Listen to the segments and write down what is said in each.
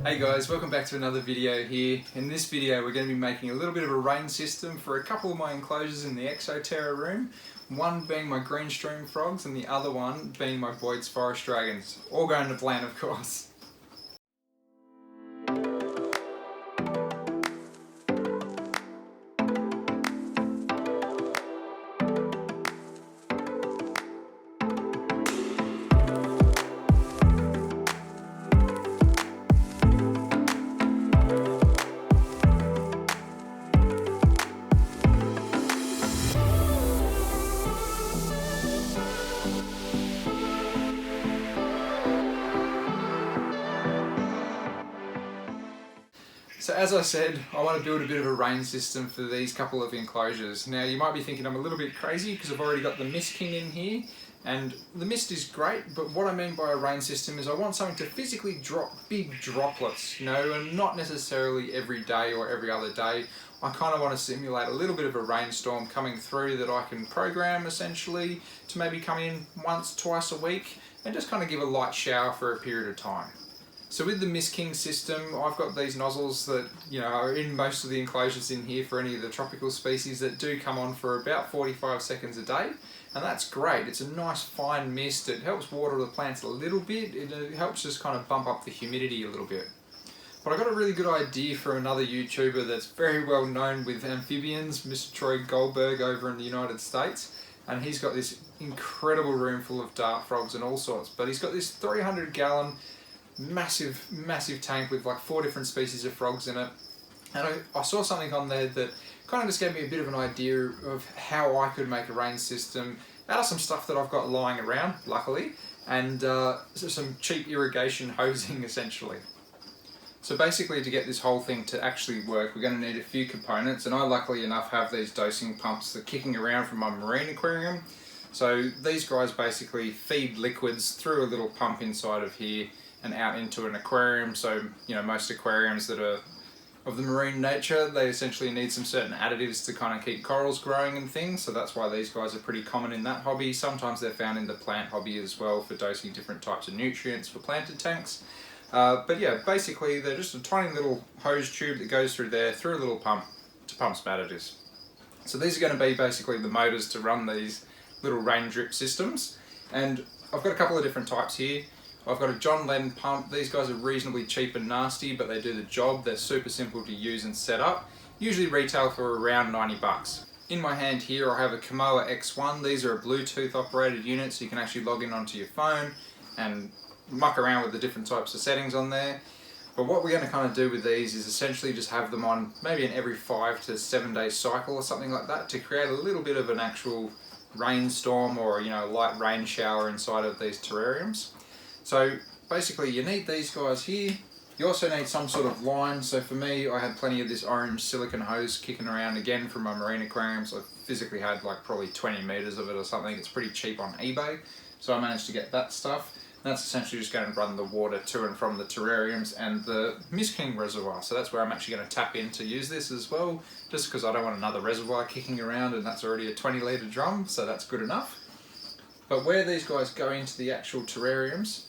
Hey guys, welcome back to another video here. In this video we're going to be making a little bit of a rain system for a couple of my enclosures in the Terrarium. One being my green stream frogs and the other one being my boyds forest dragons. All going to plan, of course. So as I said, I want to build a bit of a rain system for these couple of enclosures. Now you might be thinking I'm a little bit crazy because I've already got the mist king in here, and the mist is great, but what I mean by a rain system is I want something to physically drop big droplets, you know, and not necessarily every day or every other day. I kind of want to simulate a little bit of a rainstorm coming through that I can program essentially to maybe come in once, twice a week and just kind of give a light shower for a period of time. So with the Mist King system, I've got these nozzles that, you know, are in most of the enclosures in here for any of the tropical species that do come on for about 45 seconds a day. And that's great. It's a nice fine mist. It helps water the plants a little bit. It helps just kind of bump up the humidity a little bit. But I got a really good idea for another YouTuber that's very well known with amphibians, Mr. Troy Goldberg over in the United States. And he's got this incredible room full of dart frogs and all sorts. But he's got this 300-gallon massive tank with like 4 different species of frogs in it, and I saw something on there that kind of just gave me a bit of an idea of how I could make a rain system out of some stuff that I've got lying around, luckily, and some cheap irrigation hosing essentially. So basically, to get this whole thing to actually work, we're going to need a few components, and I luckily enough have these dosing pumps that are kicking around from my marine aquarium. So these guys basically feed liquids through a little pump inside of here and out into an aquarium. So, you know, most aquariums that are of the marine nature, they essentially need some certain additives to kind of keep corals growing and things. So that's why these guys are pretty common in that hobby. Sometimes they're found in the plant hobby as well for dosing different types of nutrients for planted tanks. But yeah, basically they're just a tiny little hose tube that goes through there, through a little pump to pump some additives. So these are going to be basically the motors to run these little rain drip systems. And I've got a couple of different types here. I've got a John Lennon pump. These guys are reasonably cheap and nasty, but they do the job. They're super simple to use and set up. Usually retail for around 90 bucks. In my hand here I have a Komoa X1. These are a Bluetooth operated unit, so you can actually log in onto your phone and muck around with the different types of settings on there. But what we're going to kind of do with these is essentially just have them on maybe an every 5 to 7 day cycle or something like that to create a little bit of an actual rainstorm or, you know, light rain shower inside of these terrariums. So basically you need these guys here. You also need some sort of line. So for me, I had plenty of this orange silicone hose kicking around again from my marine aquariums. I physically had like probably 20 meters of it or something. It's pretty cheap on eBay. So I managed to get that stuff. And that's essentially just going to run the water to and from the terrariums and the Mist King reservoir. So that's where I'm actually going to tap in to use this as well, just because I don't want another reservoir kicking around, and that's already a 20-litre drum, so that's good enough. But where these guys go into the actual terrariums,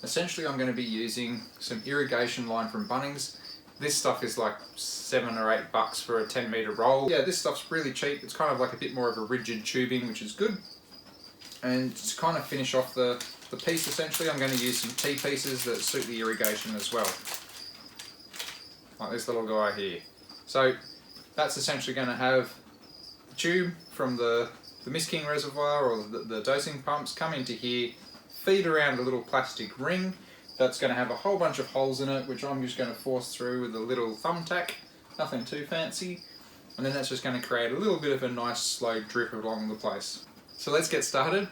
essentially I'm going to be using some irrigation line from Bunnings. This stuff is like $7 or $8 for a 10-metre roll. Yeah, this stuff's really cheap. It's kind of like a bit more of a rigid tubing, which is good. And to kind of finish off the piece, essentially, I'm going to use some T-pieces that suit the irrigation as well. Like this little guy here. So that's essentially going to have the tube from the Mist King reservoir or the dosing pumps come into here, feed around a little plastic ring that's going to have a whole bunch of holes in it, which I'm just going to force through with a little thumbtack, nothing too fancy, and then that's just going to create a little bit of a nice slow drip along the place. So let's get started,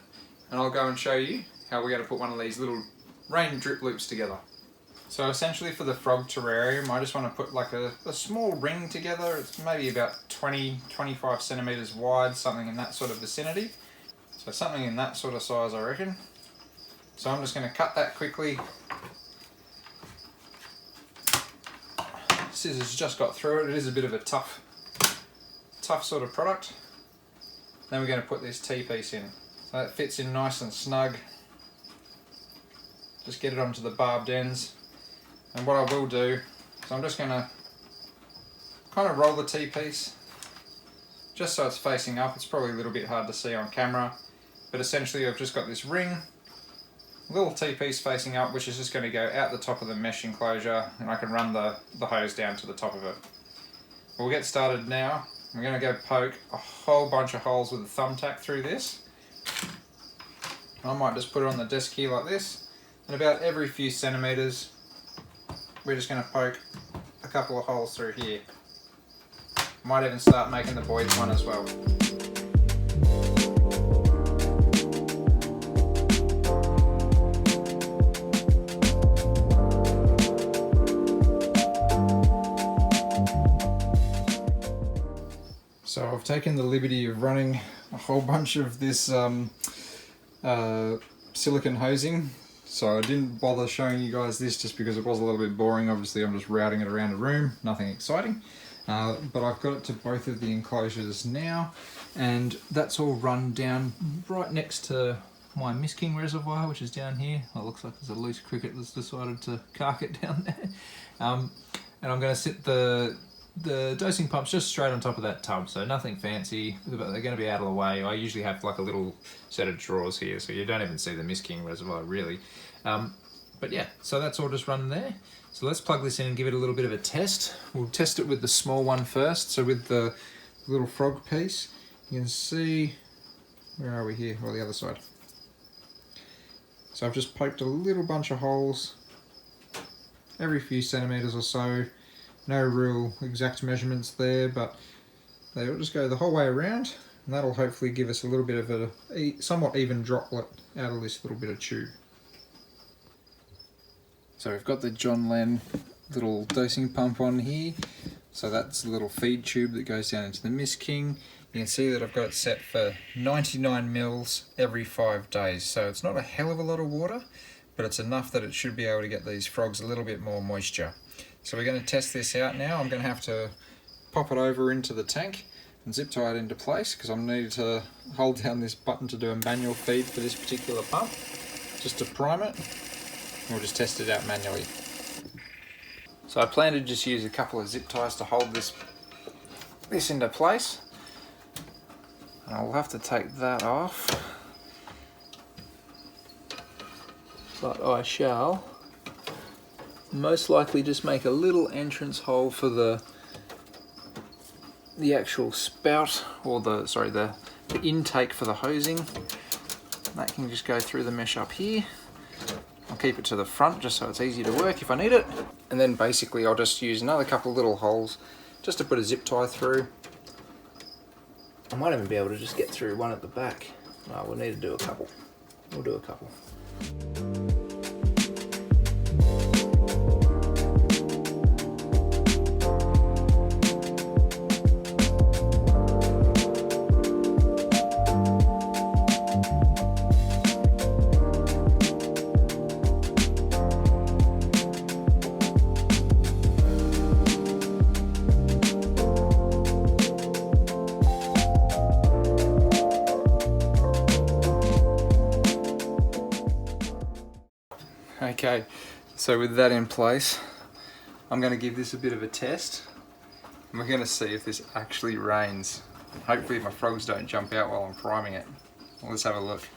and I'll go and show you how we're going to put one of these little rain drip loops together. So essentially for the frog terrarium, I just want to put like a small ring together. It's maybe about 20-25 centimeters wide, something in that sort of vicinity. So something in that sort of size, I reckon. So I'm just going to cut that quickly. Scissors just got through it. It is a bit of a tough sort of product. Then we're going to put this T-piece in. So that fits in nice and snug. Just get it onto the barbed ends. And what I will do is I'm just going to kind of roll the T-piece just so it's facing up. It's probably a little bit hard to see on camera, but essentially I've just got this ring, little T-piece facing up, which is just going to go out the top of the mesh enclosure, and I can run the hose down to the top of it. We'll get started now. I'm going to go poke a whole bunch of holes with a thumbtack through this. I might just put it on the desk here like this, and about every few centimetres we're just going to poke a couple of holes through here. Might even start making the boyds one as well. So I've taken the liberty of running a whole bunch of this silicone hosing. So I didn't bother showing you guys this just because it was a little bit boring. Obviously I'm just routing it around the room, nothing exciting. But I've got it to both of the enclosures now, and that's all run down right next to my Miss King reservoir, which is down here. Well, it looks like there's a loose cricket that's decided to cark it down there. And I'm going to sit the dosing pumps just straight on top of that tub, so nothing fancy, but they're going to be out of the way. I usually have like a little set of drawers here, so you don't even see the Miss King reservoir really. But yeah, so that's all just run there. So let's plug this in and give it a little bit of a test. We'll test it with the small one first. So with the little frog piece, you can see, where are we here? Or the other side. So I've just poked a little bunch of holes every few centimetres or so. No real exact measurements there, but they'll just go the whole way around, and that'll hopefully give us a little bit of a somewhat even droplet out of this little bit of tube. So we've got the John Len little dosing pump on here. So that's the little feed tube that goes down into the Miss King. You can see that I've got it set for 99 mils every 5 days. So it's not a hell of a lot of water, but it's enough that it should be able to get these frogs a little bit more moisture. So we're going to test this out now. I'm going to have to pop it over into the tank and zip tie it into place because I'm needing to hold down this button to do a manual feed for this particular pump, just to prime it. We'll just test it out manually. So I plan to just use a couple of zip ties to hold this into place. And I'll have to take that off. But I shall most likely just make a little entrance hole for the actual spout, or the intake for the hosing. That can just go through the mesh up here. I'll keep it to the front just so it's easy to work if I need it. And then basically I'll just use another couple of little holes just to put a zip tie through. I might even be able to just get through one at the back. No, we'll need to do a couple. We'll do a couple. Okay, so with that in place, I'm going to give this a bit of a test, and we're going to see if this actually rains. Hopefully my frogs don't jump out while I'm priming it. Let's have a look.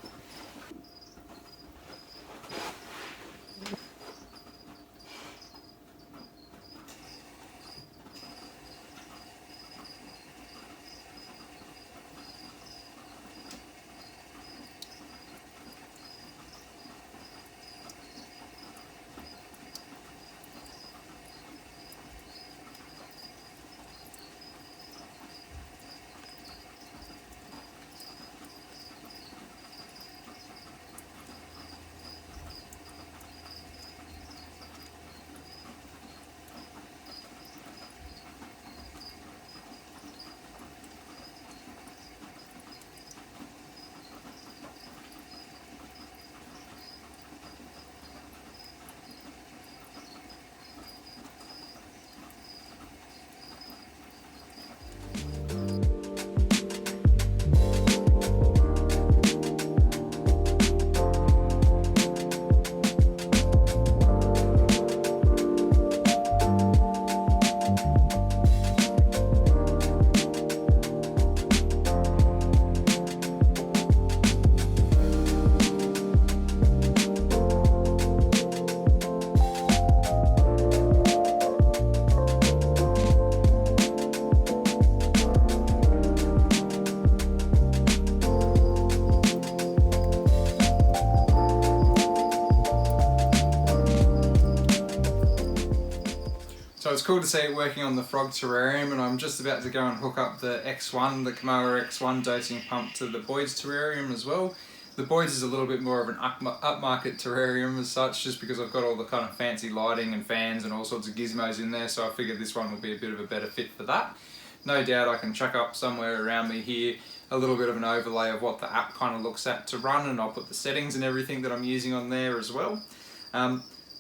it's cool to see it working on the frog terrarium, and I'm just about to go and hook up the X1, the Kamoa X1 dosing pump to the boyds terrarium as well. The boyds is a little bit more of an upmarket terrarium as such, just because I've got all the kind of fancy lighting and fans and all sorts of gizmos in there, so I figured this one will be a bit of a better fit for that. No doubt I can chuck up somewhere around me here a little bit of an overlay of what the app kind of looks at to run, and I'll put the settings and everything that I'm using on there as well.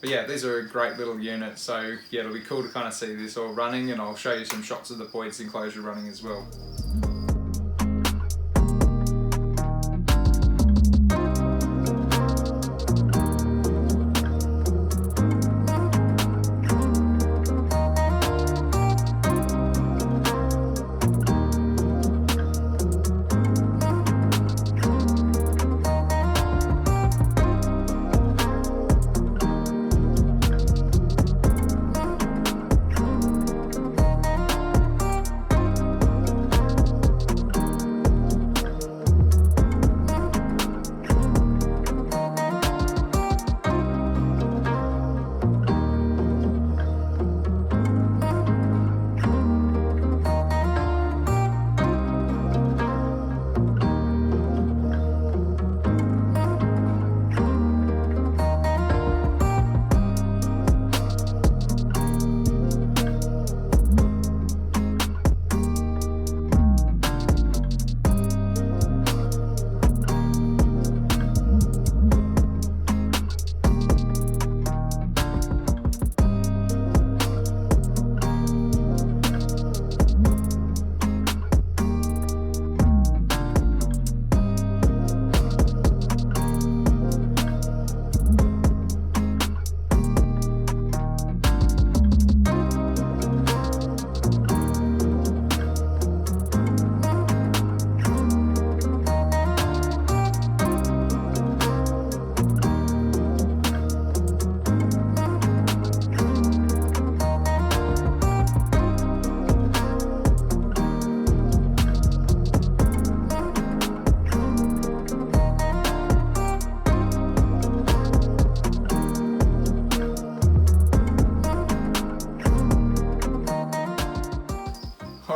But yeah, these are a great little unit, so yeah, it'll be cool to kind of see this all running, and I'll show you some shots of the boyds enclosure running as well.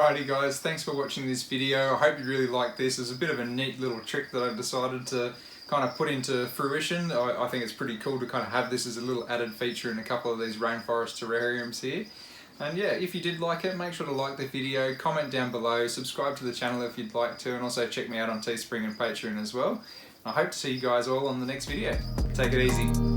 Alrighty guys, thanks for watching this video. I hope you really liked this. It's a bit of a neat little trick that I've decided to kind of put into fruition. I think it's pretty cool to kind of have this as a little added feature in a couple of these rainforest terrariums here. And yeah, if you did like it, make sure to like the video, comment down below, subscribe to the channel if you'd like to, and also check me out on Teespring and Patreon as well. I hope to see you guys all on the next video. Take it easy.